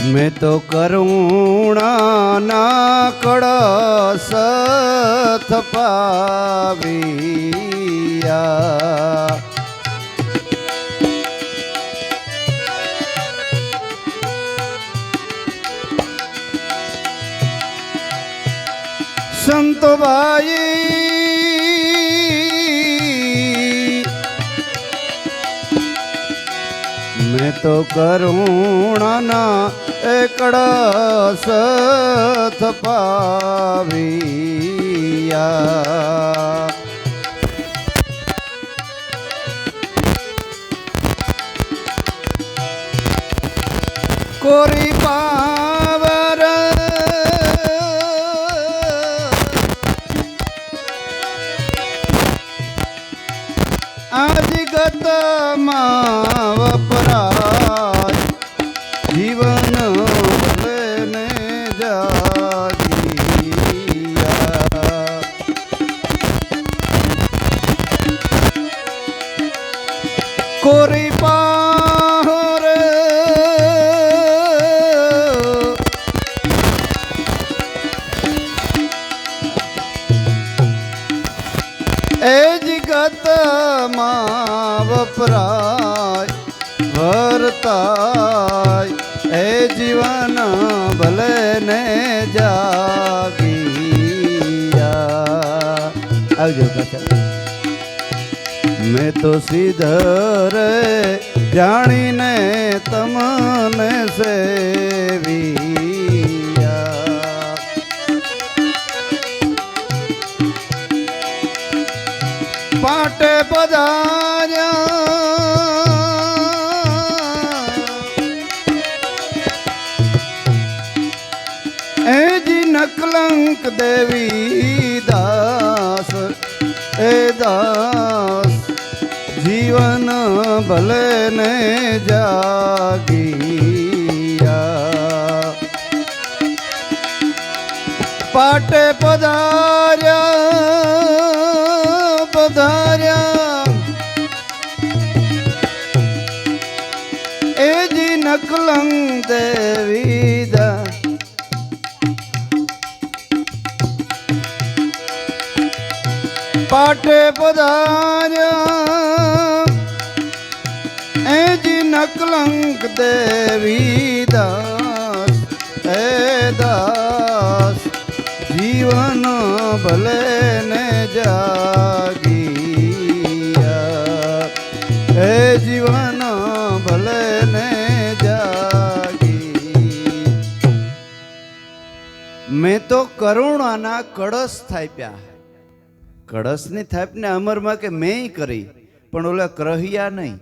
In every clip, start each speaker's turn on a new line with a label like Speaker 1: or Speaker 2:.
Speaker 1: मैं तो करुणा कड़स थपाविया संतो भाई मैं तो करुणा कड़स थपाविया कोरी पावर आज गत वपराय जीवन लेने जागिया कोरी पाहर जगत वपराय वर्ताय ए जीवन भले ने जागिया आवजो पाछा मैं तो सीधर जानी ने तमने सेविया पाटे पधार्या जी नकलंक देवी दास ए दास जीवन भले ने जागिया पाटे पधार्या पधार्या ए जी नकलंक देवी दास पाटे पधार्या ए जी नकलंक देवी दास ए दास जीवन भले ने जागिया ए जीवन भले ने जागी मैं तो करुणाना कड़स थाप्या कड़सनी थापने अमरमा के मैं करी पण ओला करहिया नहीं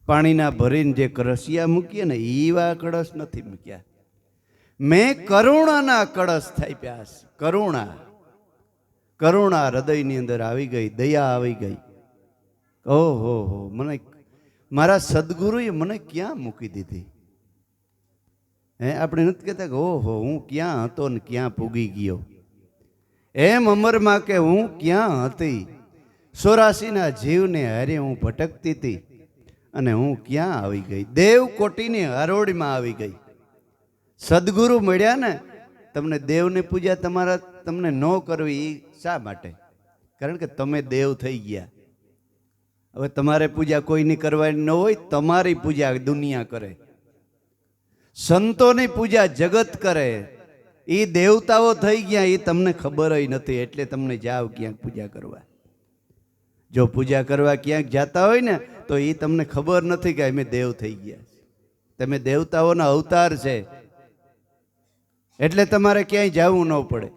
Speaker 1: पाणीना भरीने जे करसिया मूकीए ने ईवा कड़स नहीं मूक्या मैं करुणाना कड़स थाप्या करुणा करुणा हृदयनी अंदर आवी गई दया आवी गई ओहो हो मने मारा सद्गुरुए मने क्या मूकी दीधी हे आपणे नथी कहेता के ओहो हूँ क्या हतो ने क्या पूगी गयो एम अमरमा के हूँ क्या हती 84 जीव ने हारे हूँ भटकती थी अने हूँ क्या आवी गई देवकोटीनी हरोड़ी में आवी गई सद्गुरु मळ्या ने तमने देव ने पूजा तमारा तमने न करवी शा माटे कारण के तमे देव थई गया हवे तमारे पूजा कोई नहीं करवानी न होय तमारी पूजा दुनिया करे संतोनी पूजा जगत करे ई देवताओ थई गया ई तमने खबर ही नथी एटले तमने जाओ क्यांक पूजा करवा जो पूजा करवा क्यांक जाता होय ने तो ई तमने खबर नथी के अमे देव थई गया तमे देवताओना अवतार छे एटले तमारे क्यांय जावुं न पड़े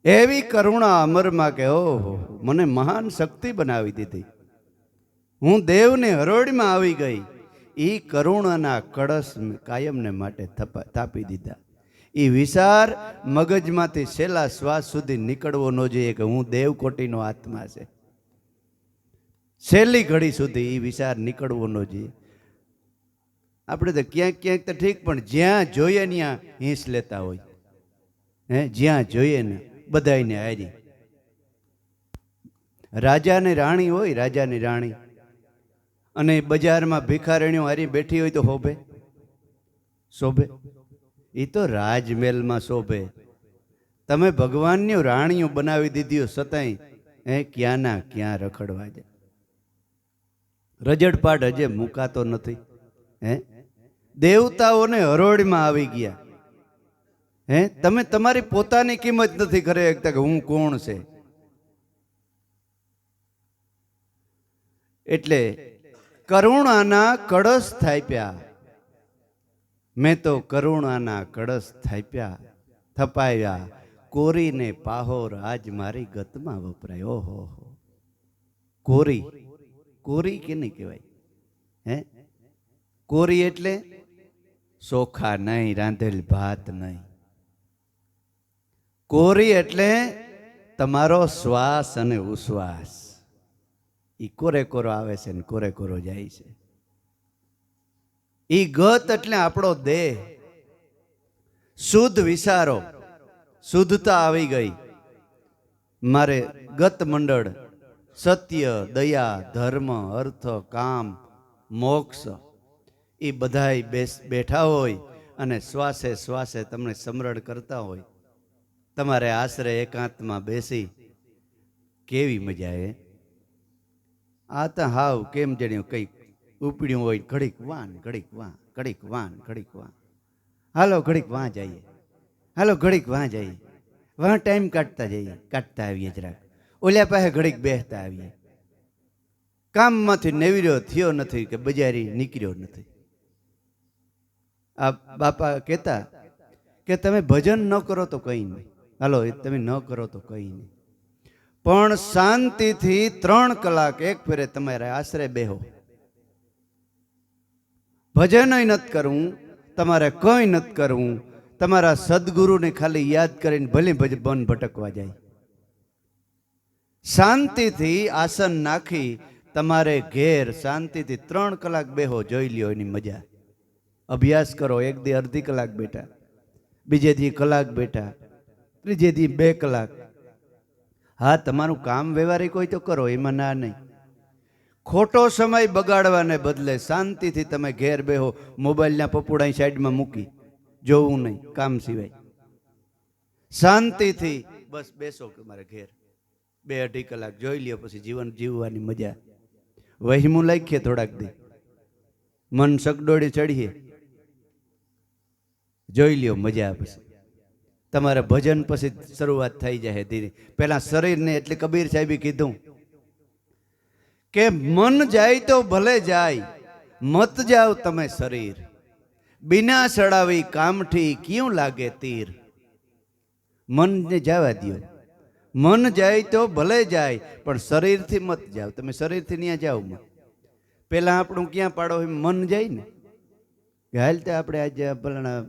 Speaker 1: एवी करुणा अमरमा के ओहो मने महान शक्ति बनावी दीधी हूँ देवने हरोड़ी में आवी गई ई करुणाना कड़स कायम ने माटे थापी दीधा ई विचार मगजमांथी छेल्ला श्वास सुधी निकळवो न जोईए के हूँ देवकोटीनो आत्मा छे छेल्ली घड़ी सुधी ई विचार निकळवो न जोईए આપણે તો ક્યાંક ક્યાંક તો ઠીક પણ જ્યાં જોઈએ ત્યાં હિંસ લેતા હોય હે જ્યાં જોઈએ ને બધાયને હારી રાજાને રાણી હોય રાજાની રાણી અને બજારમાં ભિખારણીઓ હારી બેઠી હોય તો હોભે શોભે? એ તો રાજમહેલમાં શોભે. તમે ભગવાનની રાણીઓ બનાવી દીધી છતાંય ક્યાંના ક્યાં રખડવા જાય. રજડપાટ હજે મુકાતો નથી. દેવતાઓને હરોળમાં આવી ગયા. તમે તમારી પોતાની કિંમત નથી કરી શકતા કે હું કોણ છે. એટલે કરુણાના કળશ થાપ્યા. મેં તો કરુણાના કળશ થાપ્યા, થપાવ્યા, કોરીને પાહોર આજ મારી ગતમાં વપરાય. ઓહો, કોરી. કોરી કેને કહેવાય? કોરી એટલે ચોખા નહીં, રાંધેલ ભાત નહીં. કોરી એટલે તમારો શ્વાસ અને ઉશ્વાસ. ઈ કોરે કોરો આવે છે ને કોરે કોરો જાય છે. ઈ ગત એટલે આપણો દેહ. શુદ્ધ વિચારો, શુદ્ધતા આવી ગઈ. મારે ગત મંડળ સત્ય, દયા, ધર્મ, અર્થ, કામ, મોક્ષ એ બધાય બેઠા હોય અને શ્વાસે શ્વાસે તમને સમરણ કરતા હોય. તમારે આશરે એકાંતમાં બેસી કેવી મજા આવે. આ તો હાવ કેમ જણ્યું કંઈક ઉપડ્યું હોય, ઘડીક વાન ઘડીક વાં, ઘડીક વાન ઘડીક વાં. હાલો ઘડીક વાં જઈએ, હાલો ઘડીક વાં જઈએ, વાં ટાઈમ કાઢતા જઈએ, કાઢતા આવીએ જરાક. ઓલ્યા પાસે ઘડીક બેસતા આવીએ. કામમાંથી નેવીર્યો થયો નથી કે બજારી નીકળ્યો નથી. આ બાપા કહેતા કે તમે ભજન ન કરો તો કંઈ નહીં. હાલો તમે ન કરો તો કંઈ નહીં, પણ શાંતિથી 3 કલાક એક ફેરે તમારે આશરે બેહો. ભજન નથી કરવું, તમારે કંઈ નથી કરવું. તમારા સદગુરુને ખાલી યાદ કરીને ભલે બન ભટકવા જાય. શાંતિથી આસન નાખી તમારે ઘેર શાંતિથી 3 કલાક બેહો, જોઈ લ્યો એની મજા. અભ્યાસ કરો. એક દી અડધી કલાક બેઠા, બીજે દી કલાક બેઠા, ત્રીજે દી 2 કલાક. હા, તમારું કામ વ્યવહારિક હોય તો કરો, એમાં ના નહીં. ખોટો સમય બગાડવાને બદલે શાંતિથી તમે ઘેર બેહો. મોબાઈલના પપુડા સાઈડમાં મૂકી જોવું નહીં, કામ સિવાય. શાંતિથી બસ બેસો તમારે ઘેર. 2-2.5 કલાક જોઈ લ્યો, પછી જીવન જીવવાની મજા. વહીમું લખીએ થોડાક દી, મન સગડોળી ચડીએ, જોઈ લ્યો મજા. પછી તમારે ભજન પછી શરૂઆત થઈ જાય ધીરે. પેલા શરીરને એટલે કબીર સાહેબે કીધું કે મન જાય તો ભલે જાય, મત જાઓ તમે શરીર. બિના સડાવી કામઠી ક્યું લાગે તીર. મનને જવા દ્યો. મન જાય તો ભલે જાય, પણ શરીરથી મત જાઓ. તમે શરીરથી ત્યાં જાઓ. પેલા આપણું ક્યાં પાડો મન જાય ને, હાલ તો આપણે આજે ભલણા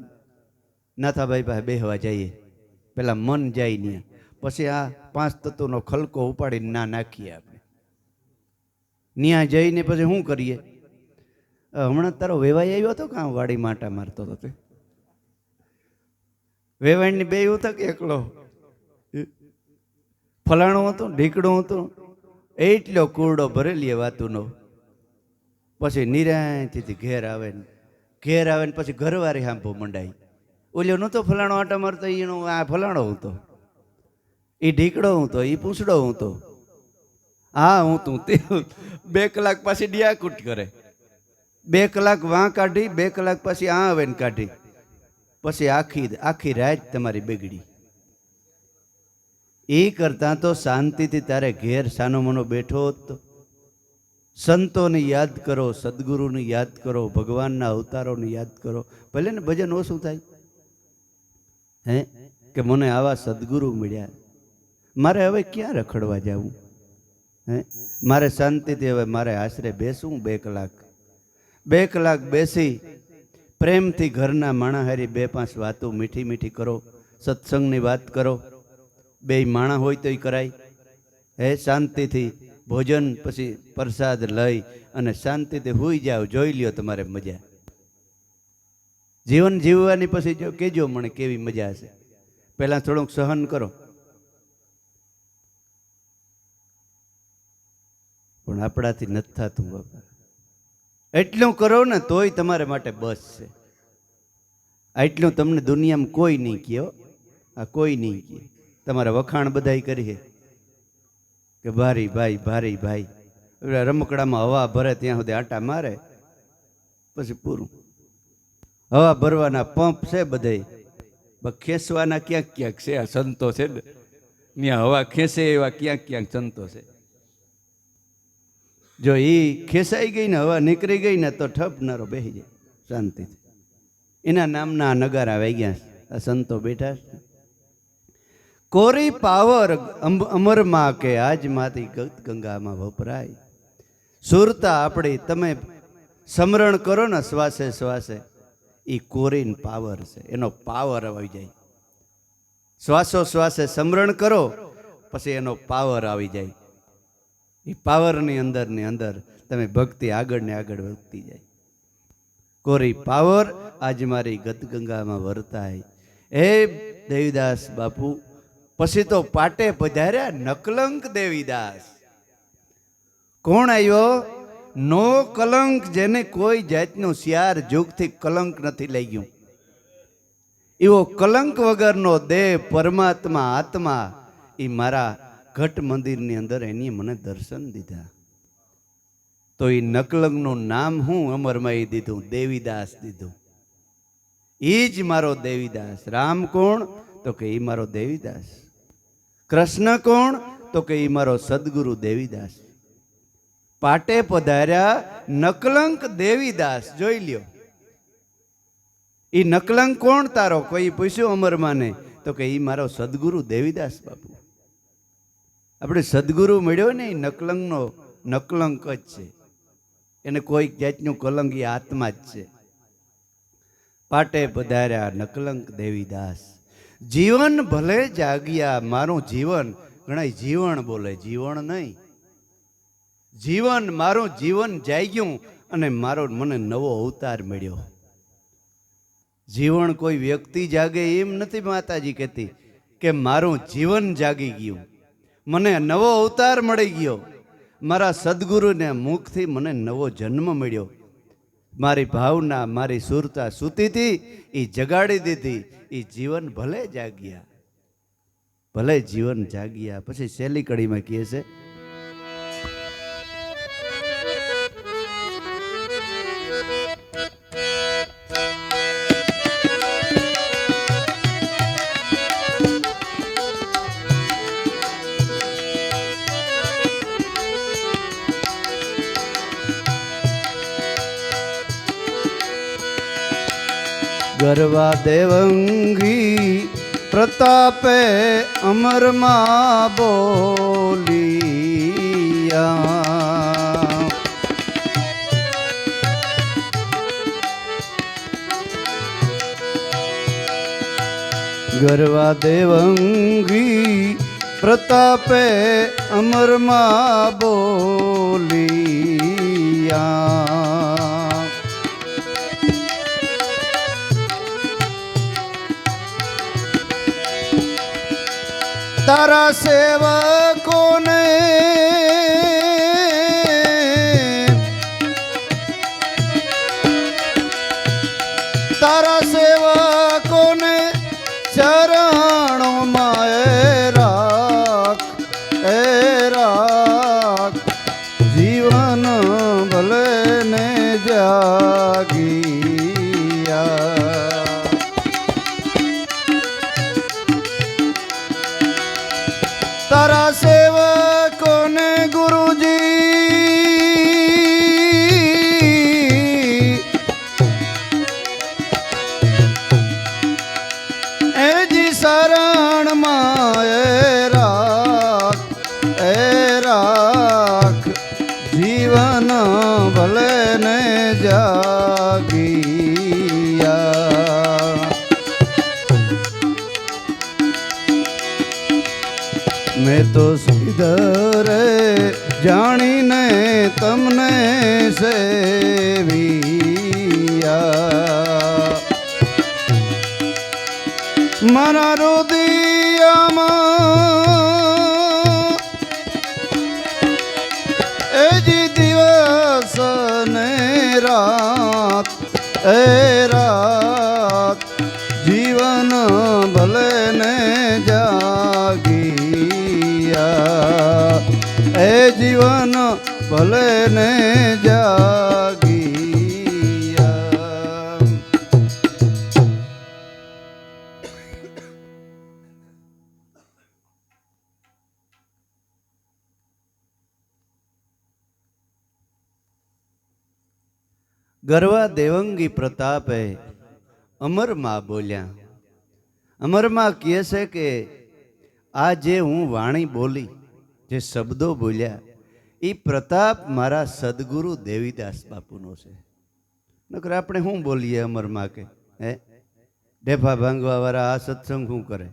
Speaker 1: નાથાભાઈ પાસે બેહવા જઈએ. પેલા મન જાય ને પછી આ 5 તત્વનો ખલકો ઉપાડીને ના નાખીએ આપણે. ત્યાં જઈને પછી શું કરીએ? હમણાં તારો વેવાઈ આવ્યો હતો, કાં વાડી માટા મારતો હતો તે? વેવાઈની 2 હતા કે એકલો? ફલાણો હતો, ઢીકડો હતો, એટલો કુરડો ભરેલી વાતુનો. પછી નિરાંતથી ઘેર આવે ને પછી ઘરવાળી સાંભો મંડાય. ઓલ્યો નહોતો ફલાણો આટા મારતો, એનો આ ફલાણો હતો, એ ઢીકડો હતો, એ પૂંછડો હતો, હા હું તું તે. 2 કલાક પાછી ડિયાકૂટ કરે. 2 કલાક વાં કાઢી, 2 કલાક પછી આ આવે ને કાઢી. પછી આખી રાત તમારી બગડી. એ કરતાં તો શાંતિથી તારે ઘેર સાનો મનો બેઠો તો સંતોને યાદ કરો, સદગુરુને યાદ કરો, ભગવાનના અવતારોને યાદ કરો. ભલે ને ભજન ઓછું થાય, કે મને આવા સદગુરુ મળ્યા, મારે હવે ક્યાં રખડવા જવું? મારે શાંતિથી હવે મારે આશરે બેસવું 2 કલાક. 2 કલાક બેસી પ્રેમથી ઘરના માણા હારી 2-5 વાતો મીઠી મીઠી કરો, સત્સંગની વાત કરો. 2 માણા હોય તો કરાય. શાંતિથી ભોજન પછી પ્રસાદ લઈ અને શાંતિથી હુઈ જાઓ. જોઈ લ્યો તમારે મજા. જીવન જીવવાની પછી જો કેજો મને કેવી મજા હશે. પહેલાં થોડુંક સહન કરો, પણ આપણાથી નથી થતું બાપા. એટલું કરો ને તોય તમારે માટે બસ છે. આટલું તમને દુનિયામાં કોઈ નહીં કહે, આ કોઈ નહીં કહે. તમારા વખાણ બધાય કરીએ કે ભારી ભાઈ ભારી ભાઈ. રમકડામાં હવા ભરે ત્યાં સુધી આટા મારે, પછી પૂરું. હવા ભરવાના પંપ છે બધાય, ખેંચવાના ક્યાંક ક્યાંક છે. આ સંતો છે ને ત્યાં હવા ખેંચે એવા ક્યાંક ક્યાંક સંતો છે. જો એ ખેંચાઈ ગઈ ને હવા નીકળી ગઈ ને તો ઠપ નારો બેસી જાય શાંતિથી. એના નામના નગારા વાગ્યા આ સંતો બેઠા છે. કોરી પાવર અમરમાં કે આજમાંથી ગંગામાં વપરાય. સુરતા આપણી તમે સમરણ કરો ને શ્વાસે શ્વાસે, એ કોરીન પાવર છે, એનો પાવર આવી જાય. શ્વાસો શ્વાસે સમરણ કરો પછી એનો પાવર આવી જાય. એ પાવરની અંદર તમે ભક્તિ આગળ ને આગળ વધતી જાય. કોરી પાવર આજ મારી ગતગંગામાં વર્તાય. હે દેવીદાસ બાપુ, પછી તો પાટે પધાર્યા નકલંક દેવીદાસ. કોણ આવ્યો? નો કલંક, જેને કોઈ જાતનું શિયાર જુગથી કલંક નથી લઈ ગયું. એવો કલંક વગરનો દેહ પરમાત્મા આત્મા એ મારા ઘટ મંદિરની અંદર એની મને દર્શન દીધા. તો એ નકલંકનું નામ હું અમરમય દીધું, દેવીદાસ દીધું. એ જ મારો દેવીદાસ. રામ કોણ? તો કે એ મારો દેવીદાસ. કૃષ્ણ કોણ? તો કે એ મારો સદગુરુ દેવીદાસ. પાટે પધાર્યા નકલંક દેવીદાસ. જોઈ લ્યો, એ નકલંક કોણ તારો? કોઈ પૂછ્યું અમરમાને, તો કે એ મારો સદગુરુ દેવીદાસ બાપુ. આપણે સદગુરુ મળ્યો ને એ નકલંકનો નકલંક જ છે. એને કોઈ જાતનું કલંક એ આત્મા જ છે. પાટે પધાર્યા નકલંક દેવીદાસ. જીવન ભલે જાગ્યા, મારું જીવન. ઘણા જીવન બોલે, જીવન નહીં, જીવન. મારું જીવન જાગ્યું અને મારો મને નવો અવતાર મળ્યો. જીવન કોઈ વ્યક્તિ જાગે એમ નથી. માતાજી કહેતી કે મારું જીવન જાગી ગયું, મને નવો અવતાર મળી ગયો. મારા સદગુરુને મુખથી મને નવો જન્મ મળ્યો. મારી ભાવના, મારી સુરતા સૂતી હતી એ જગાડી દીધી. એ જીવન ભલે જાગ્યા, ભલે જીવન જાગ્યા. પછી છેલ્લી કડીમાં કહે છે, ગરવા દેવંગી પ્રતાપે અમરમાં બોલિયા. ગરવા દેવંગી પ્રતાપે અમરમાં બોલિયા. તારા સેવકોને તારા સેવકોને ચરણોમાં એ રાખ. જીવન ભલે ને જાગિયા. તારા સેવકોને ગુરુજી એજી શરણમાં એ રાખ. જીવન ભલે ને જાગિયા. મેં તો શ્રીધરે જાણીને તમને સેવિયા. મારા હૃદયમાં એજી દિવસ ને રાત ભલે ને જાગિયા, એ જીવન ભલે ને જાગિયા. ગરવા દેવંગી પ્રતાપે અમરમાં બોલ્યા. અમરમાં કહે છે કે આ જે હું વાણી બોલી, જે શબ્દો બોલ્યા, એ પ્રતાપ મારા સદગુરુ દેવીદાસ બાપુનો છે. નકર આપણે શું બોલીએ અમરમાં કે હે ઢેફા ભાંગવા વાળા આ સત્સંગ શું કરે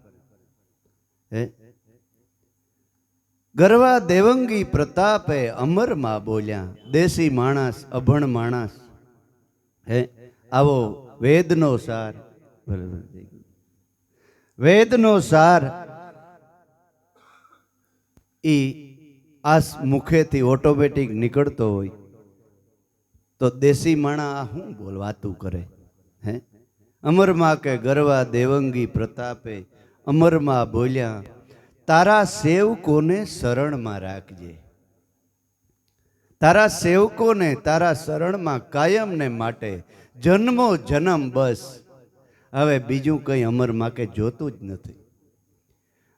Speaker 1: હે? ગરવા દેવંગી પ્રતાપે અમરમાં બોલ્યા. દેશી માણસ, અભણ માણસ, હે આવો વેદનો સાર, વેદનો સાર ઈ આ મુખેથી ઓટોમેટિક નીકળતો હોય તો દેશી માણા આ શું બોલવાતું કરે હે? અમરમાં કે ગરવા દેવંગી પ્રતાપે અમરમાં બોલ્યા, તારા સેવકોને શરણમાં રાખજે, તારા સેવકોને તારા શરણમાં કાયમને માટે જન્મો જન્મ બસ. હવે બીજું કંઈ અમરમાં કે જોતું જ નથી.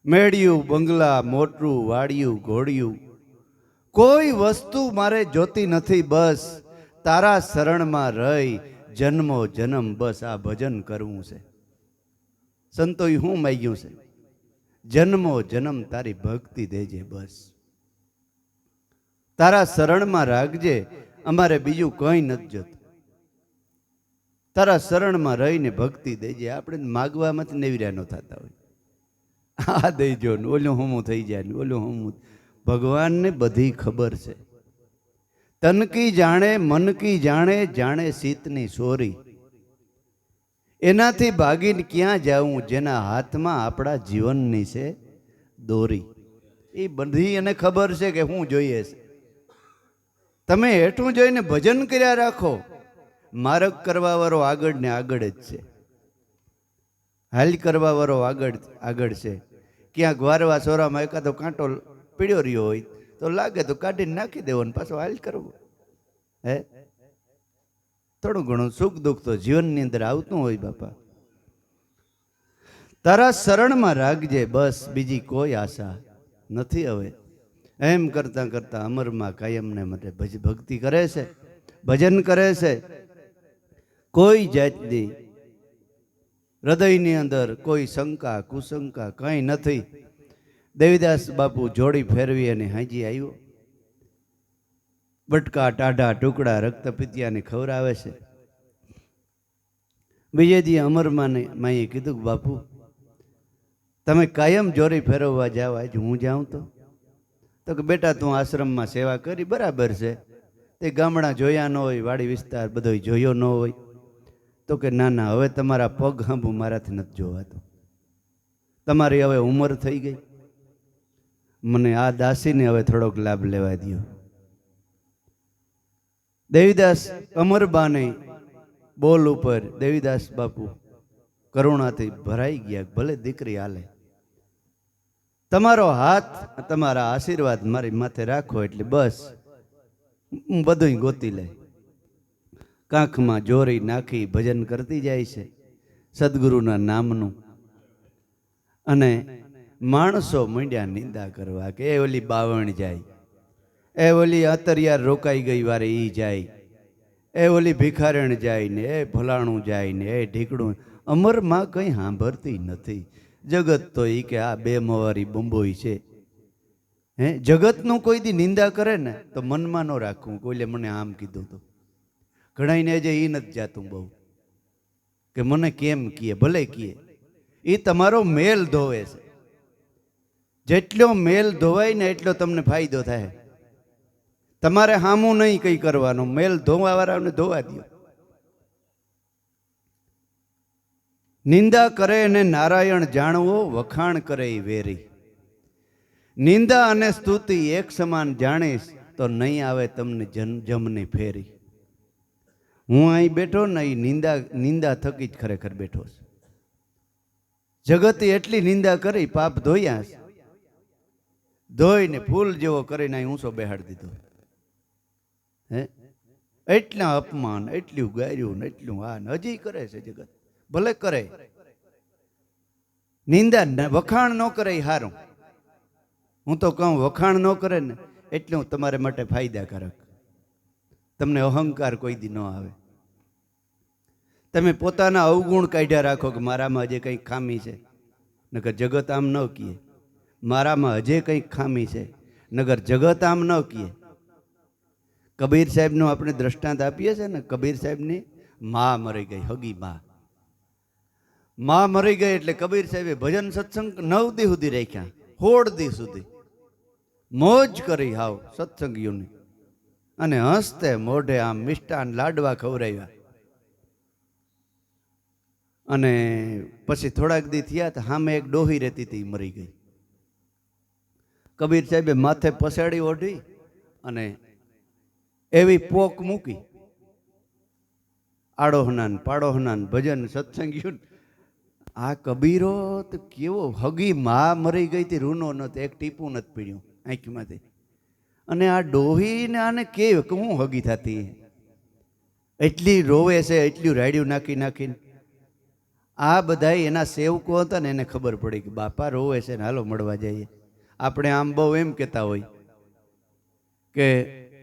Speaker 1: મેળિયું, બંગલા, મોટરું, વાડિયું, ઘોડિયું, કોઈ વસ્તુ મારે જોતી નથી. બસ તારા શરણમાં રહી જન્મો જન્મ બસ આ ભજન કરવું છે. સંતોએ શું માંગ્યું છે? જન્મો જન્મ તારી ભક્તિ દેજે, બસ તારા શરણમાં રાખજે, અમારે બીજું કંઈ નથી જોતું. તારા શરણમાં રહીને ભક્તિ દેજે. આપણે માગવામાંથી નેવર્યા ન થતા હોય, આ દેજો ને ઓલું હમું થઈ જાય ને ઓલું હમું. ભગવાનને બધી ખબર છે. તનકી જાણે મનકી જાણે, જાણે શીતની સોરી. એનાથી ભાગીને ક્યાં જાવું જેના હાથમાં આપણા જીવનની છે દોરી. એ બધી એને ખબર છે કે હું જોઈએ છે. તમે હેઠું જોઈને ભજન કર્યા રાખો. માર્ગ કરવા વાળો આગળ ને આગળ જ છે, હાલ કરવા વાળો આગળ છે. ક્યાંક વારવા સોરામાં એકાદો કાંટો પીડ્યો રહ્યો હોય તો લાગે તો કાઢીને નાખી દેવો, પાછો હાલ કરવો. હે થોડું ઘણું સુખ દુઃખ તો જીવનની અંદર આવતું હોય. બાપા તારા શરણમાં રાખજે, બસ બીજી કોઈ આશા નથી. હવે એમ કરતા કરતા અમરમાં કાયમને માટે ભક્તિ કરે છે, ભજન કરે છે. કોઈ જાતની હૃદયની અંદર કોઈ શંકા કુશંકા કંઈ નથી. દેવીદાસ બાપુ જોડી ફેરવી અને હાજી આવ્યો. બટકા, ટાઢા, ટુકડા રક્તપિતિયાને ખવડાવે છે. બીજે દી અમરમાને માએ કીધું કે બાપુ તમે કાયમ જોરી ફેરવવા જાઓ, આજ હું જાઉં તો કે બેટા તું આશ્રમમાં સેવા કરી બરાબર છે, તે ગામડા જોયા ન હોય, વાડી વિસ્તાર બધો જોયો ન હોય. તો કે ના ના, હવે તમારા પગ હાંભું મારાથી નથી જોવાતો, તમારી હવે ઉંમર થઈ ગઈ, મને આ દાસીને હવે થોડોક લાભ લેવા દો. દેવીદાસ અમરબાને બોલ ઉપર દેવીદાસ બાપુ કરુણાથી ભરાઈ ગયા. ભલે દીકરી હાલે, તમારો હાથ, તમારા આશીર્વાદ મારી માથે રાખો એટલે બસ હું બધું ગોતી લે. કાંખમાં જોરી નાખી ભજન કરતી જાય છે સદગુરુના નામનું. અને માણસો મંડ્યા નિંદા કરવા કે એ ઓલી બાવણ જાય, એ ઓલી અતરિયાર રોકાઈ ગઈ વારે ઈ જાય, એ ઓલી ભિખારણ જાય ને, એ ભલાણું જાય ને, એ ઢીકડું. અમરમાં કંઈ સાંભળતી નથી. જગત તો એ કે આ બે મવારી બંબોઈ છે. હે જગતનું કોઈ દી નિંદા કરે ને તો મનમાં ન રાખવું. કોઈને મને આમ કીધું તો ઘણાઈને જે એ નથી જાતું બહુ કે મને કેમ કીએ, ભલે કીએ, એ તમારો મેલ ધોવે છે. જેટલો મેલ ધોવાય ને એટલો તમને ફાયદો થાય. તમારે હામું નહીં કંઈ કરવાનું, મેલ ધોવા વાળાને ધોવા દો. નિંદા કરે એને નારાયણ જાણવો, વખાણ કરે એ વેરી. નિંદા અને સ્તુતિ એક સમાન જાણીશ તો નહીં આવે તમને જમની ફેરી. હું અહીં બેઠો ને એ નિંદા થકી જ ખરેખર બેઠો છે. જગતે એટલી નિંદા કરી, પાપ ધોયા, ધોઈને ફૂલ જેવો કરીને અહીં ઊંચો બેહાડી દીધો. હે, એટલા અપમાન, એટલું ગાર્યું ને એટલું આ હજી કરે છે જગત. ભલે કરે, નિંદા વખાણ ન કરે એ સારું. હું તો કહું વખાણ ન કરે ને એટલું તમારે માટે ફાયદાકારક. તમને અહંકાર કોઈ દી ન આવે. તમે પોતાના અવગુણ કાઢ્યા રાખો કે મારામાં હજી કંઈક ખામી છે, નગર જગત આમ ન કહે. મારામાં હજે કંઈક ખામી છે, નગર જગત આમ ન કહે. કબીર સાહેબનું આપણે દ્રષ્ટાંત આપીએ છીએ ને, કબીર સાહેબની મા મરી ગઈ, હગી મા મરી ગઈ એટલે કબીર સાહેબે ભજન સત્સંગ 9 દી સુધી રાખ્યા, 16 દી સુધી મોજ કરી હાવ સત્સંગીઓની, અને હસતે મોઢે આમ મિષ્ટાન લાડવા ખવડાવ્યા. અને પછી થોડાક દી થયા તો સામે એક ડોહી રહેતી હતી, મરી ગઈ. કબીર સાહેબે માથે પસાડી ઓઢી અને એવી પોક મૂકી, આડોહનાન પાડોહનાન ભજન સત્સંગીઓ. આ કબીરો તો કેવો, હગી મા મરી ગઈ હતી, રૂનો નહોતો, એક ટીપું નથી પીડ્યું આંખમાંથી. અને આ ડોહીને આને કે હું હગી થતી, એટલી રોવે છે, એટલું રાડ્યું નાખી નાખીને. આ બધા એના સેવકો હતા ને, એને ખબર પડી કે બાપા રોવે છે ને, હાલો મળવા જઈએ. આપણે આમ બહુ એમ કહેતા હોય કે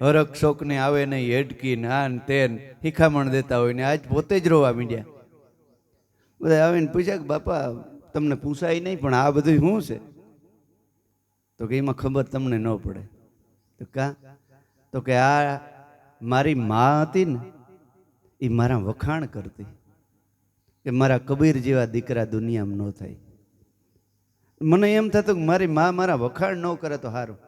Speaker 1: હરક શોકને આવે નહીં, હેડકી ને આ ને તેન શિખામણ દેતા હોય ને, આજ પોતે જ રોવા માંડ્યા. બધા આવીને પૂછ્યા કે બાપા તમને પૂછાય નહીં પણ આ બધું શું છે? તો કે એમાં ખબર તમને ન પડે. તો કે આ મારી મા હતી ને, એ મારા વખાણ કરતી કે મારા કબીર જેવા દીકરા દુનિયામાં ન થાય. મને એમ થતું કે મારી મા મારા વખાણ ન કરે તો સારું.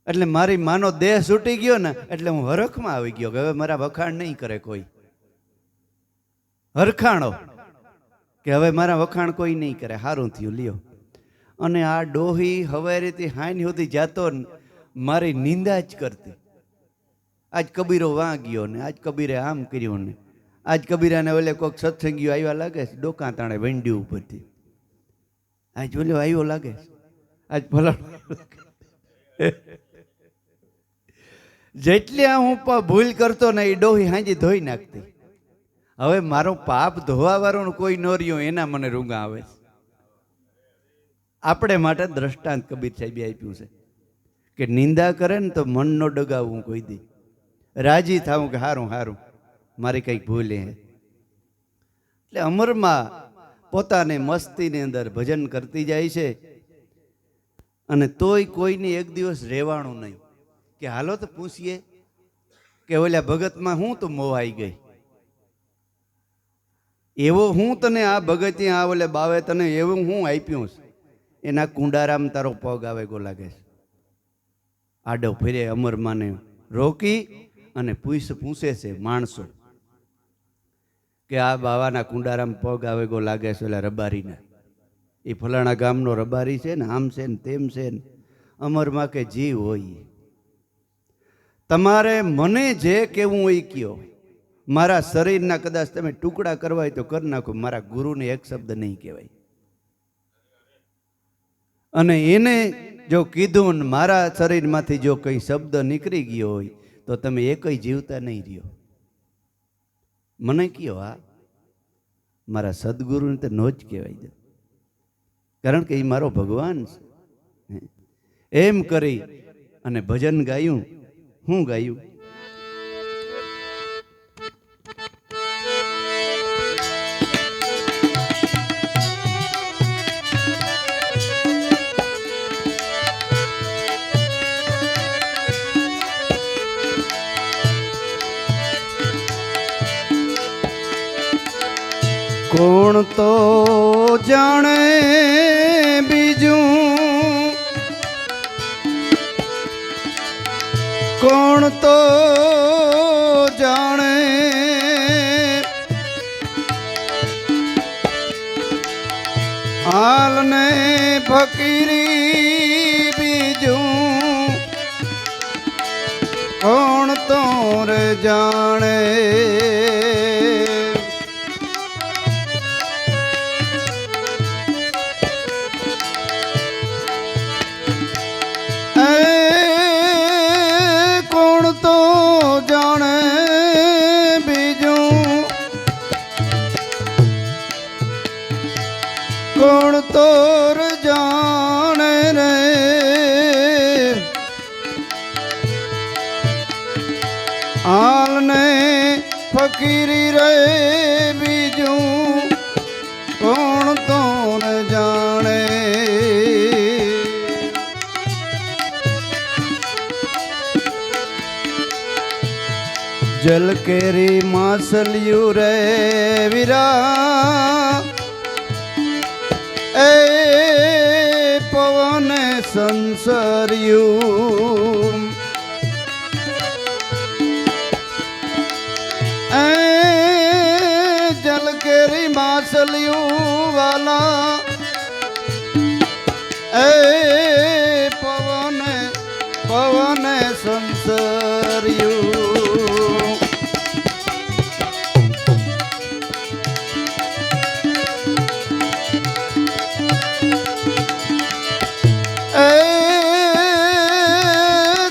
Speaker 1: એટલે મારી માનો દેહ છૂટી ગયો ને એટલે હું હરખમાં આવી ગયો કે હવે મારા વખાણ નહીં કરે કોઈ. હરખાણો કે હવે મારા વખાણ કોઈ નહીં કરે, સારું થયું લ્યો. અને આ ડોહી હવેરીથી હાઈન સુધી જાતો મારી નિંદા જ કરતી. આજ કબીરો વાં ગયો ને, આજ કબીરે આમ કર્યું ને, આજ કબીરાને ઓલે કોઈક સત્સંગીઓ આવ્યા લાગે છે, ડોકા તાણે વેંડી ઉપરથી, આજ ઓલો આવ્યો લાગે છે, આજ ફલાણ. જેટલી હું ભૂલ કરતો ને એ ડોહી હાંજી ધોઈ નાખતી. હવે મારો પાપ ધોવા વાળો કોઈ ન રહ્યો, એના મને રૂંગા આવે છે. આપણે માટે દ્રષ્ટાંત કબીર સાહેબે આપ્યું છે કે નિંદા કરે ને તો મન ન ડગાવવું કોઈ દી, રાજી થાવું કે હારું હારું મારી કંઈક ભૂલ હે. એટલે અમરમાં પોતાને મસ્તીની અંદર ભજન કરતી જાય છે. અને તોય કોઈની એક દિવસ રહેવાનું નહીં કે હાલો તો પૂછીએ કે ઓલા ભગતમાં હું તો મોવાઈ ગઈ, એવો હું તને આ ભગત આ ઓલે બાવે તને એવું હું આપ્યું છે, એના કુંડારામ તારો પગ આવે ગો લાગે છે. આડો ફેરે અમરમાને રોકી અને પૂછે છે માણસો કે આ બાવાના કુંડારામ પગ આવે ગો લાગે છે ઓલા રબારીના, એ ફલાણા ગામનો રબારી છે ને, આમ છે ને તેમ છે ને. અમરમાં કે જીવ હોય, તમારે મને જે કહેવું હોય કયો, મારા શરીરના કદાચ તમે ટુકડા કરવા હોય તો કરી નાખો, મારા ગુરુને એક શબ્દ નહીં કહેવાય. અને એને જો કીધું ને મારા શરીરમાંથી જો કંઈ શબ્દ નીકળી ગયો હોય તો તમે એકય જીવતા નહીં રહ્યો. મને કયો આ મારા સદગુરુને તો નો જ કહેવાય દે, કારણ કે એ મારો ભગવાન છે. એમ કરી અને ભજન ગાયું. હું ગાયું? કોણ તો જાણે બીજું, કોણ તો જાણે હાલને ફકીરી બીજું, કોણ તો રે જાણે. હાલને ફકીરી રે બીજું કોણ તો ન જાણે. જલ કેરી માસલિયું રે વીરા એ પવન સંસર્યું એ જલ કેરી માસલિયું વાલા એ પવન પવન સંસર્યું.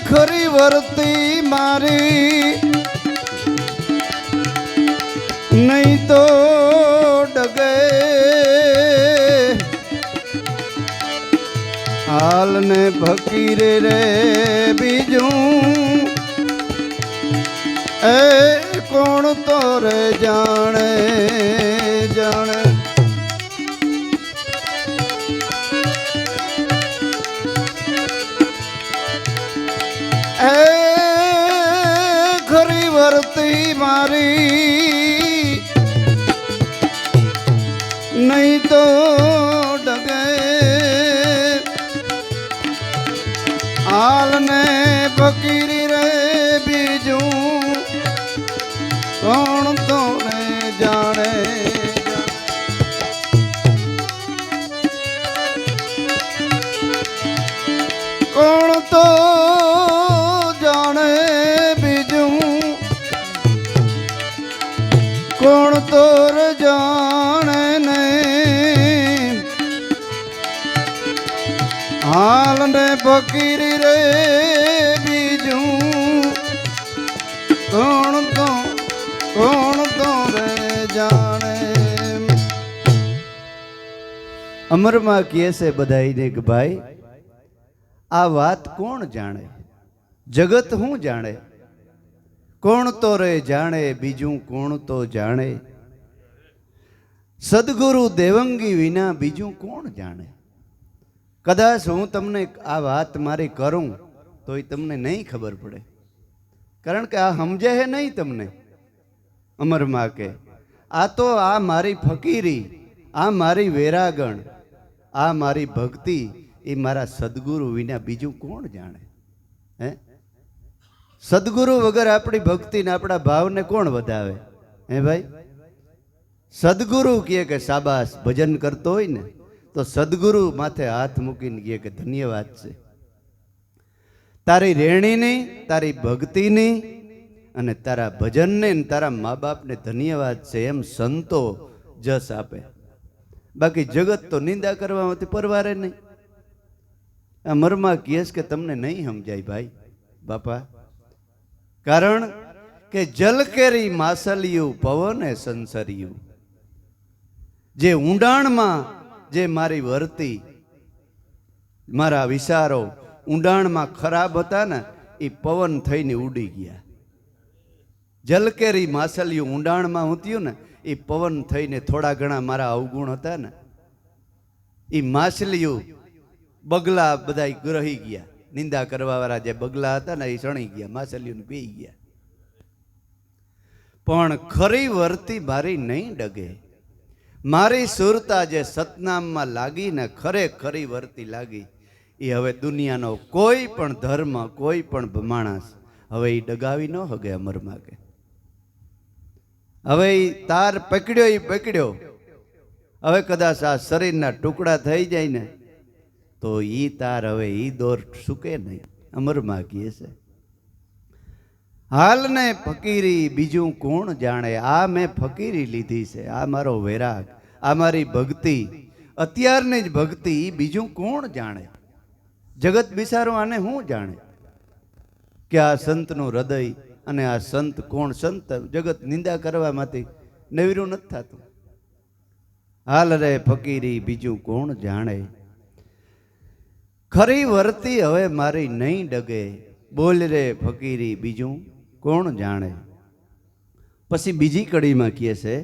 Speaker 1: ખરી વર્તી મારી નહીં તો ડગે હાલને ફકીરે રે બીજું એ કોણ તો રે જાણે જાણે. ખરી વર્તી મારી નહીં તો ડગે હાલને ફકીરી રે બીજું કોણ તો ને જાણે. કોણ તો કોણ તોર જાણે ને હાલ ને ફકીરી રે બીજું કોણ તો રે જાણે. અમરમાં કહે છે બધાઈને કે ભાઈ આ વાત કોણ જાણે, જગત હું જાણે, કોણ તો રે જાણે બીજું કોણ તો જાણે. સદગુરુ દેવંગી વિના બીજું કોણ જાણે. કદાચ હું તમને આ વાત મારી કરું તો એ તમને નહીં ખબર પડે, કારણ કે આ સમજે હે નહીં તમને. અમરમાં કે આ તો આ મારી ફકીરી, આ મારી વેરાગણ, આ મારી ભક્તિ એ મારા સદગુરુ વિના બીજું કોણ જાણે. હે, સદગુરુ વગર આપણી ભક્તિ ને આપણા ભાવને કોણ વધાવે? હે ભાઈ, સદગુરુ કહે કે શાબાશ, ભજન કરતો હોય ને તો સદગુરુ માથે હાથ મૂકીને કહે કે ધન્યવાદ છે તારી રેણીની, તારી ભક્તિની અને તારા ભજનને, તારા મા બાપને ધન્યવાદ છે. એમ સંતો જસ આપે. બાકી જગત તો નિંદા કરવામાંથી પરવારે નહીં. આ મરમાં કહેશ કે તમને નહીં સમજાય ભાઈ બાપા, કારણ કે જલ કેરી માસલિયું પવને સંસર્યું. જે ઊંડાણમાં જે મારી વર્તી, મારા વિચારો ઊંડાણમાં ખરાબ હતા ને એ પવન થઈને ઉડી ગયા. જલકેરી માસલિયું ઊંડાણમાં ઉતર્યું ને એ પવન થઈને થોડા ઘણા મારા અવગુણ હતા ને એ માછલીઓ બગલા બધા ગ્રહી ગયા. નિંદા કરવા વાળા જે બગલા હતા ને એ સણી ગયા, માછલીઓને પી ગયા. પણ ખરી વર્તી મારી નહીં ડગે. મારી સુરતા જે સતનામમાં લાગી ને ખરી વર્તી લાગી એ હવે દુનિયાનો કોઈ પણ ધર્મ, કોઈ પણ માણસ હવે એ ડગાવી ન હગે. અમરમાં કે હવે તાર પકડ્યો એ પકડ્યો. હવે કદાચ આ શરીરના ટુકડા થઈ જાય ને તો ઈ તાર હવે ઈ દોર સુકે નહીં. અમરમાં કહે છે હાલ ને ફકીરી બીજું કોણ જાણે. આ મેં ફકીરી લીધી છે, આ મારો વૈરાગ, આ મારી ભક્તિ, અત્યારની જ ભક્તિ, બીજું કોણ જાણે. જગત બિચારો આને શું જાણે કે આ સંતનું હૃદય અને આ સંત કોણ. સંત જગત નિંદા કરવામાંથી નવીરું નથી થતું. હાલ રે ફકીરી બીજું કોણ જાણે. ખરી વર્તી હવે મારી નહીં ડગે. બોલ રે ફકીરી બીજું કોણ જાણે. પછી બીજી કડીમાં કહે છે,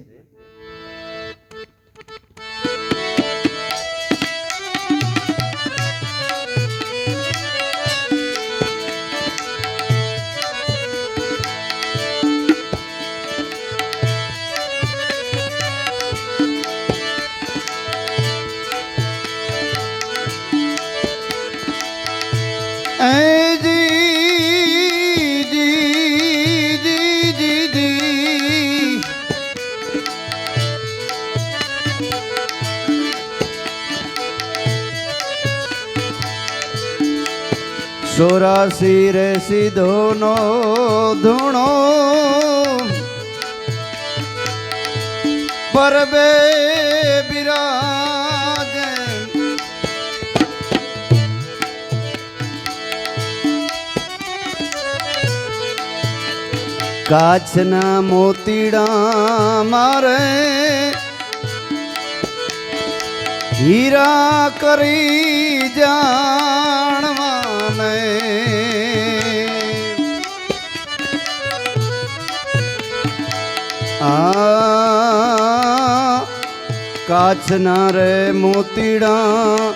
Speaker 1: ચોરાસી રે સીધોનો ધૂણો પરબે બિરાજે. કાચના મોતીડા મારે હીરા કરી જાણવાને. કાચના રે મોતીડા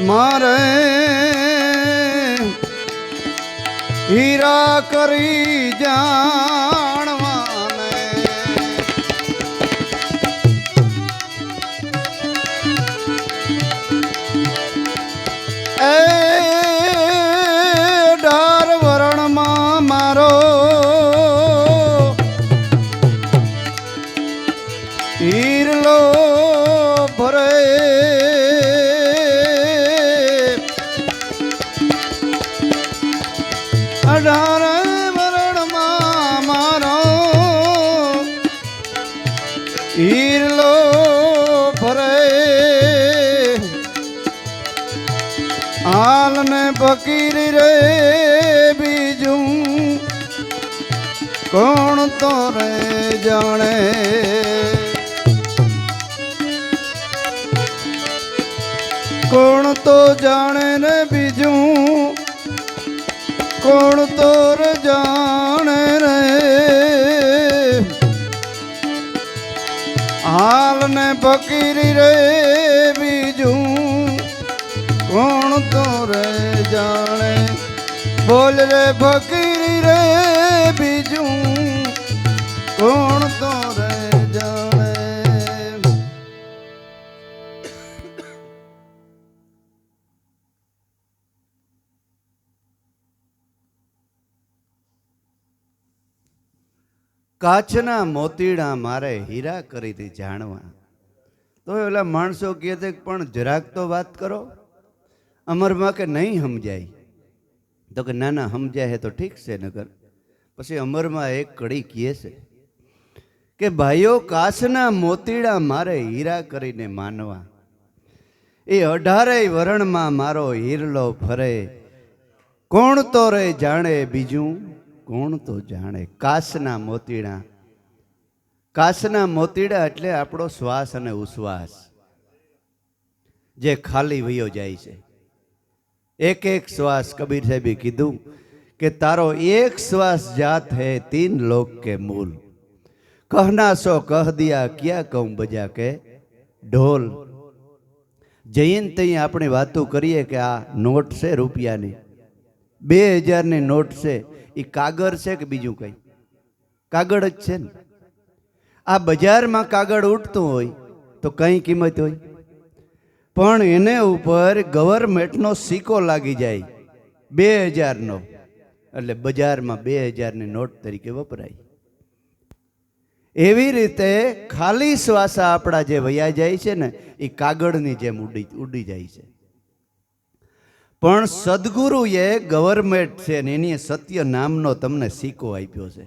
Speaker 1: મારે હીરા કરી જાણવાને. એ ડાર વરણમાં મારો હીરલો ભરે. અઢાર વરણમાં મારો હીરલો ભરે. હાલ ને ફકીરી રે બીજું કોણ તો રે જાણે. કોણ તો જાણે ને બીજું કોણ તો રે જાણે રે. હાલ ને ફકીરી રે બીજું કોણ તો રે જાણે. બોલ રે ફકીરી રે બીજું કોણ તો રે જાણે. કાચના મોતીડા મારે હીરા કરીથી જાણવા. તો ઓલા માણસો કહે છે પણ જરાક તો વાત કરો, અમરમાં કે નહીં સમજાય. તો કે ના ના સમજાય તો ઠીક છે નગર. પછી અમરમાં એક કડી કહે છે કે ભાઈઓ કાચના મોતીડા મારે હીરા કરીને માનવા. એ 18 વરણમાં મારો હીરલો ફરે. કોણ તો રે જાણે બીજું કોણ તો જાણે. કાચના મોતીડા. કાચના મોતીડા એટલે આપણો શ્વાસ અને ઉશ્વાસ જે ખાલી વયો જાય છે. એક એક શ્વાસ કબીર સાહેબે કીધું કે તારો એક શ્વાસ જાત હૈ 3 લોક કે મૂલ. કહના સો કહ દિયા ક્યાં કહું બજા કે ઢોલ. જયંત અહીં આપણે વાતો કરીએ કે આ નોટ છે રૂપિયાની, 2000ની નોટ છે. એ કાગળ છે કે બીજું કંઈ? કાગળ જ છે ને. આ બજારમાં કાગળ ઉઠતું હોય તો કઈ કિંમત હોય, પણ એને ઉપર ગવર્મેન્ટનો સિક્કો લાગી જાય 2000નો, એટલે બજારમાં 2000ની નોટ તરીકે વપરાય. એવી રીતે ખાલી શ્વાસા આપણા જે વયા જાય છે ને એ કાગળની જેમ ઉડી જાય છે. પણ સદગુરુએ ગવર્મેન્ટ છે ને એની સત્ય નામનો તમને સિક્કો આપ્યો છે.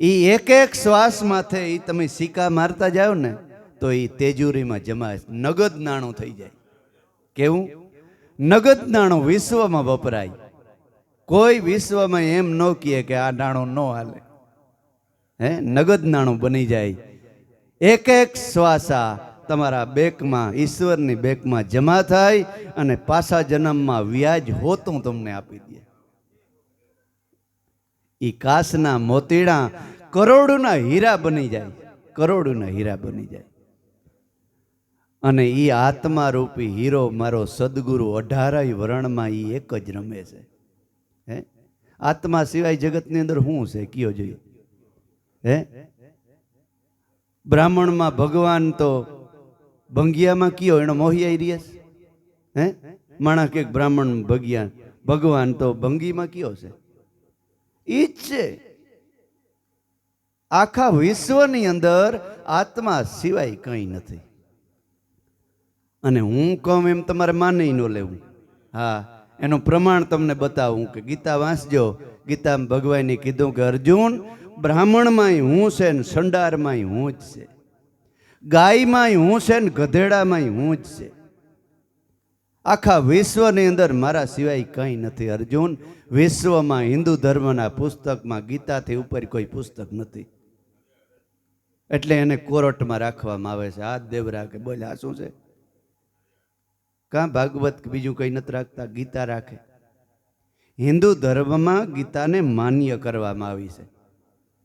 Speaker 1: એ એક એક શ્વાસ માથે એ તમે સિક્કા મારતા જાઓ ને તો એ તેજુરીમાં જમા નગદ નાણું થઈ જાય. કેવું? નગદ નાણું વિશ્વમાં વપરાય. કોઈ વિશ્વમાં એમ ન કહે કે આ નાણું ન હાલે. નગદ નાણું બની જાય. એક એક શ્વાસા તમારા બેંકમાં, ઈશ્વરની બેંકમાં જમા થાય અને પાછા જન્મમાં વ્યાજ હોતું તમને આપી દે. એ કાસના મોતીડા કરોડોના હીરા બની જાય, કરોડોના હીરા બની જાય. અને એ આત્મા રૂપી હીરો મારો સદગુરુ 18 વર્ણમાં એ એક જ રમે છે. હે, આત્મા સિવાય જગતની અંદર શું છે કયો જોઈએ? હે, બ્રાહ્મણમાં ભગવાન તો ભંગિયામાં કયો એનો મોહિયાઈ રીસ. હે, માણા કે બ્રાહ્મણ ભગવાન તો ભંગીમાં કયો છે? ઈ જ છે. આખા વિશ્વની અંદર આત્મા સિવાય કંઈ નથી. અને હું કહું એમ તમારે માની ન લેવું. હા, એનું પ્રમાણ તમને બતાવું કે ગીતા વાંચજો. ગીતામાં ભગવાને કીધું કે અર્જુન, બ્રાહ્મણમાંય હું છે ને સંડારમાંય હું જ છે, ગાયમાંય હું છે ને ગધેડામાંય હું જ છે. આખા વિશ્વની અંદર મારા સિવાય કંઈ નથી અર્જુન. વિશ્વમાં હિન્દુ ધર્મના પુસ્તકમાં ગીતાથી ઉપર કોઈ પુસ્તક નથી. એટલે એને કોરટમાં રાખવામાં આવે છે. હાથ દેવરા કે બોલ આ શું છે? કાં ભાગવત કે બીજું કંઈ નથી રાખતા, ગીતા રાખે. હિન્દુ ધર્મમાં ગીતાને માન્ય કરવામાં આવી છે.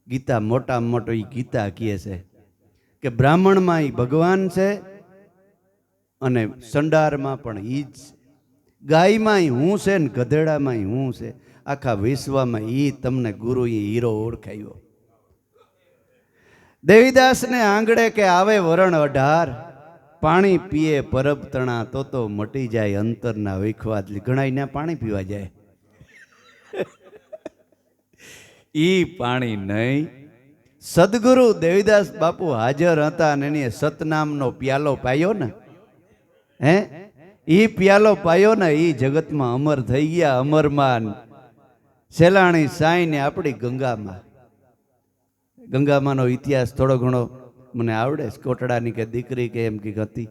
Speaker 1: ગીતા મોટામાં મોટો એ ગીતા કહે છે કે બ્રાહ્મણમાં એ ભગવાન છે અને સંડારમાં પણ ઈ જ છે, ગાયમાંય હું છે ને ગધેડામાંય હું છે. આખા વિશ્વમાં ઈ તમને ગુરુએ હીરો ઓળખાયો. દેવીદાસને આંગળે કે આવે વરણ 18, પાણી પીએ પરબ તણા તો મટી જાય અંતરના વિખવાદ. ઘણા પાણી પીવા જાય, ઈ પાણી નહીં. સદગુરુ દેવીદાસ બાપુ હાજર હતા અને એને સતનામનો પ્યાલો પાયો ને, હે, ઈ પ્યાલો પાયો ને, ઈ જગતમાં અમર થઈ ગયા. અમરમાં સેલાણી સાઈ ને આપણી ગંગામાં. ગંગામાનો ઇતિહાસ થોડો ઘણો મને આવડે. કોટડાની કે દીકરી કે એમ કે હતી.